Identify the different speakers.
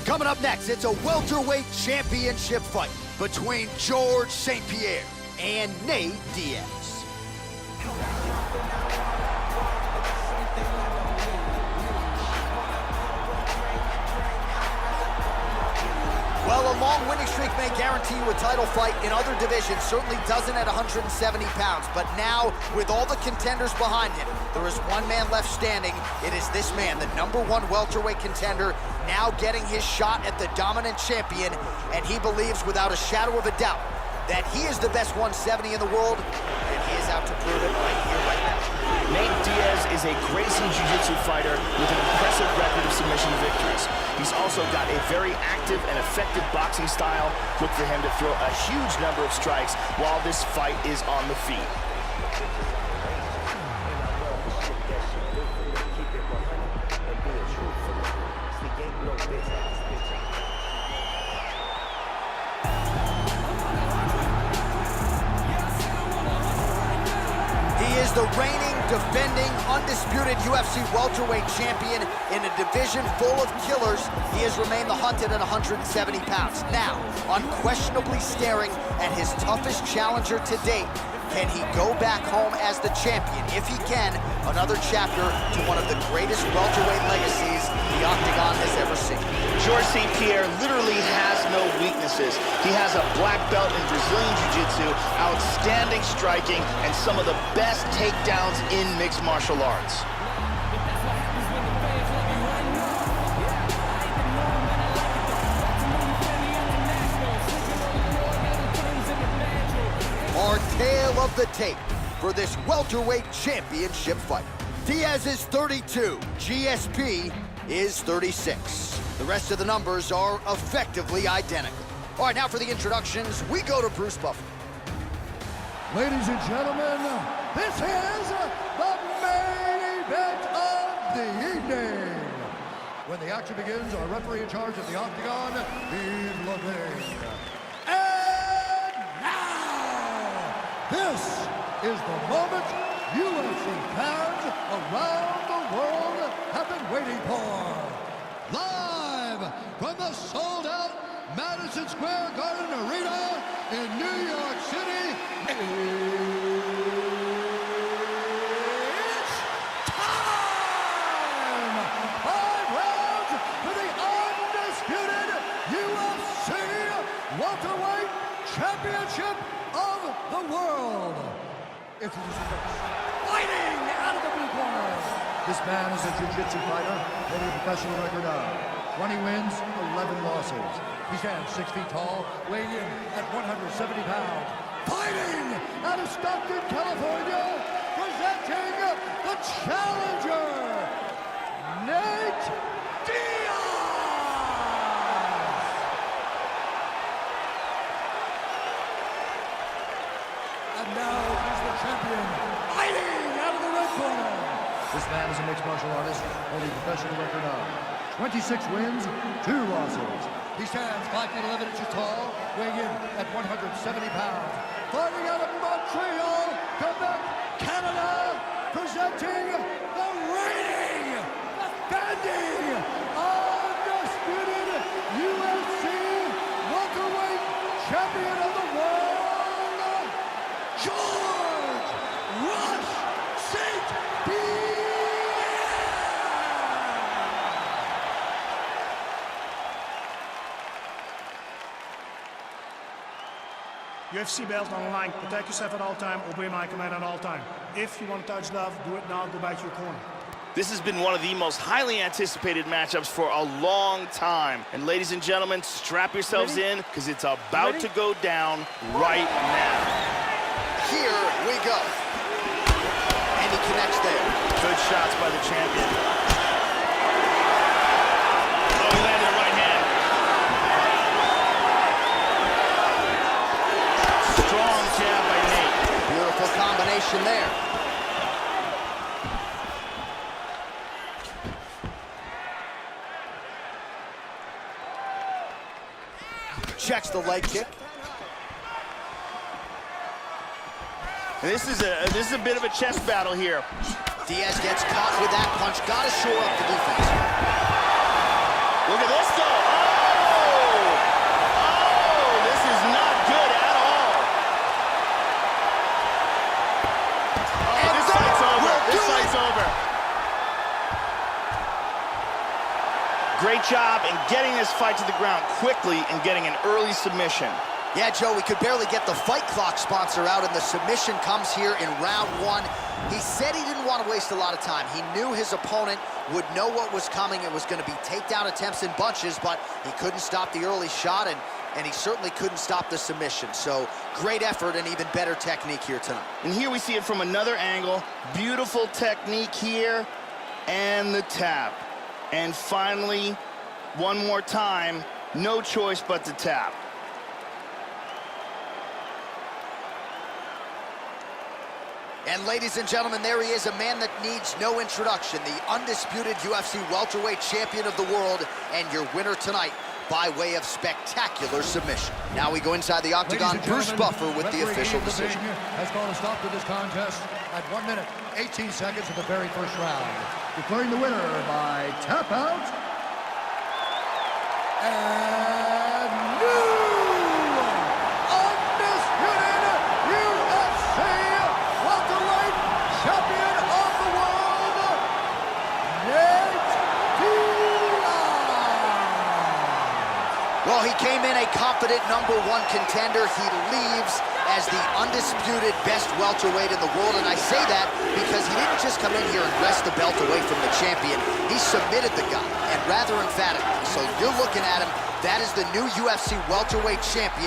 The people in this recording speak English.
Speaker 1: Coming up next, it's a welterweight championship fight between George St-Pierre and Nate Diaz. Well, a long winning streak may guarantee you a title fight in other divisions, certainly doesn't at 170 pounds. But now, with all the contenders behind him, there is one man left standing. It is this man, the #1 welterweight contender, now getting his shot at the dominant champion. And he believes without a shadow of a doubt that he is the best 170 in the world, and he is out to prove it right here, right now.
Speaker 2: Nate Diaz is a Gracie Jiu-Jitsu fighter with an impressive record of submission victories. He's also got a very active and effective boxing style. Look for him to throw a huge number of strikes while this fight is on the feet.
Speaker 1: He is the reigning, defending, undisputed UFC welterweight champion in a division full of killers. He has remained the hunted at 170 pounds. Now, unquestionably staring at his toughest challenger to date. Can he go back home as the champion? If he can, another chapter to one of the greatest welterweight legacies the Octagon has ever seen.
Speaker 2: George St-Pierre literally has no weaknesses. He has a black belt in Brazilian Jiu-Jitsu, outstanding striking, and some of the best takedowns in mixed martial arts.
Speaker 1: Our tale of the tape for this welterweight championship fight. Diaz is 32, GSP is 36. The rest of the numbers are effectively identical. All right, now for the introductions, we go to Bruce Buffer.
Speaker 3: Ladies and gentlemen, this is the main event of the evening. When the action begins, our referee in charge of the Octagon, Steve Levine. And now, this is the moment UFC fans around the world have been waiting for. Live from the sold-out Madison Square Garden Arena in New York City, it's time! 5 rounds for the undisputed UFC welterweight championship of the world. Introducing first, fighting out of the blue corner. This man is a jiu-jitsu fighter holding a professional record of 20 wins, 11 losses. He stands 6 feet tall, weighing in at 170 pounds. Fighting out of Stockton, California, presenting the challenger, Nate Diaz! And now he's the champion, fighting out of the red corner. This man is a mixed martial artist holding a professional record of 26 wins, 2 losses. He stands 5 feet 11 inches tall, weighing in at 170 pounds. Fighting out of Montreal, Quebec, Canada, presenting the reigning, defending, undisputed UFC welterweight champion of the world, George Rush St-Pierre!
Speaker 4: UFC belt on the line. Protect yourself at all time. Obey my command at all time. If you want to touch love, do it now. Go back to your corner.
Speaker 2: This has been one of the most highly anticipated matchups for a long time. And ladies and gentlemen, strap yourselves in, because it's about to go down right now.
Speaker 1: Here we go. And he connects there.
Speaker 2: Good shots by the champion. Oh, he landed a right hand. Strong jab by Nate.
Speaker 1: Beautiful combination there. Checks the leg kick.
Speaker 2: And this is a bit of a chess battle here.
Speaker 1: Diaz gets caught with that punch. Got to shore up the defense.
Speaker 2: Look at this though. Oh! job in getting this fight to the ground quickly and getting an early submission.
Speaker 1: Yeah, Joe, we could barely get the fight clock sponsor out, and the submission comes here in round one. He said he didn't want to waste a lot of time. He knew his opponent would know what was coming. It was going to be takedown attempts in bunches, but he couldn't stop the early shot, and he certainly couldn't stop the submission. So great effort and even better technique here tonight.
Speaker 2: And here we see it from another angle. Beautiful technique here, and the tap. And finally, one more time, no choice but to tap.
Speaker 1: And ladies and gentlemen, there he is, a man that needs no introduction, the undisputed UFC welterweight champion of the world, and your winner tonight by way of spectacular submission. Now we go inside the octagon. Bruce Buffer with the official decision.
Speaker 3: Has called a stop to this contest at 1 minute, 18 seconds of the very first round. Declaring the winner by tap out. And new undisputed UFC welterweight champion of the world, Diaz.
Speaker 1: Well, he came in a confident #1 contender. He leaves as the undisputed best welterweight in the world, and I say that because he didn't just come in here and wrest the belt away from the champion. He submitted the guy, and rather emphatically. So you're looking at him, that is the new UFC welterweight champion.